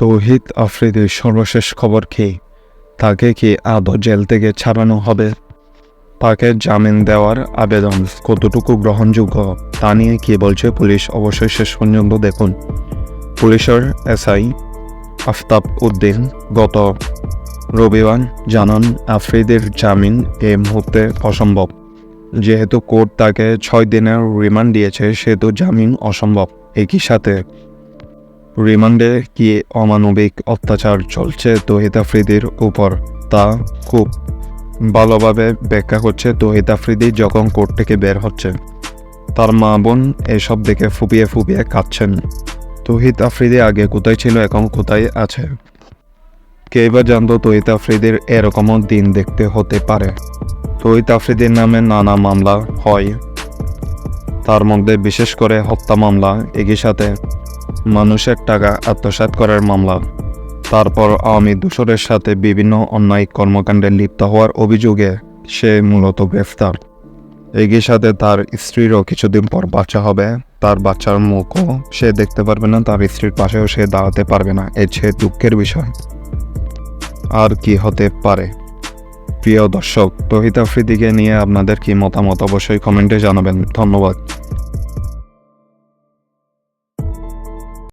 তৌহিদ আফ্রিদির সর্বশেষ খবর কি? তাকে কি আদৌ জেল থেকে ছাড়ানো হবে? তাকে জামিন দেওয়ার আবেদন কতটুকু গ্রহণযোগ্য তা নিয়ে কী বলছে পুলিশ? অবশ্যই শেষ পর্যন্ত দেখুন। পুলিশের এসআই আফতাব উদ্দিন গত রবিবার জানান, আফ্রিদির জামিন এই মুহূর্তে অসম্ভব। যেহেতু কোর্ট তাকে 6 দিনের রিমান্ড দিয়েছে, সেহেতু জামিন অসম্ভব। একই সাথে রিমান্ডে কি অমানবিক অত্যাচার চলছে তৌহিদ আফ্রিদির উপর, তা খুব ভালোভাবে ব্যাখ্যা করছে তৌহিদ আফ্রিদি যখন কোর্ট থেকে বের হচ্ছে। তার মা বোন এসব দেখে ফুপিয়ে ফুপিয়ে কাঁদছেন। তৌহিদ আফ্রিদি আগে কোথায় ছিল, এখন কোথায় আছে? কে বা জানতো তৌহিদ আফ্রিদির এরকমও দিন দেখতে হতে পারে? তৌহিদ আফ্রিদির নামে নানা মামলা হয়, তার মধ্যে বিশেষ করে হত্যা মামলা, একই সাথে মানুষের টাকা আত্মসাৎ করার মামলা। তারপর আওয়ামী দোসরের সাথে বিভিন্ন অন্যায় কর্মকাণ্ডে লিপ্ত হওয়ার অভিযোগে সে মূলত গ্রেফতার। একই সাথে তার স্ত্রীরও কিছুদিন পর বাচ্চা হবে, তার বাচ্চার মুখও সে দেখতে পারবে না, তার স্ত্রীর পাশেও সে দাঁড়াতে পারবে না। এর চেয়ে দুঃখের বিষয় আর কি হতে পারে? প্রিয় দর্শক, তৌহিদ আফ্রিদিকে নিয়ে আপনাদের কি মতামত অবশ্যই কমেন্টে জানাবেন। ধন্যবাদ।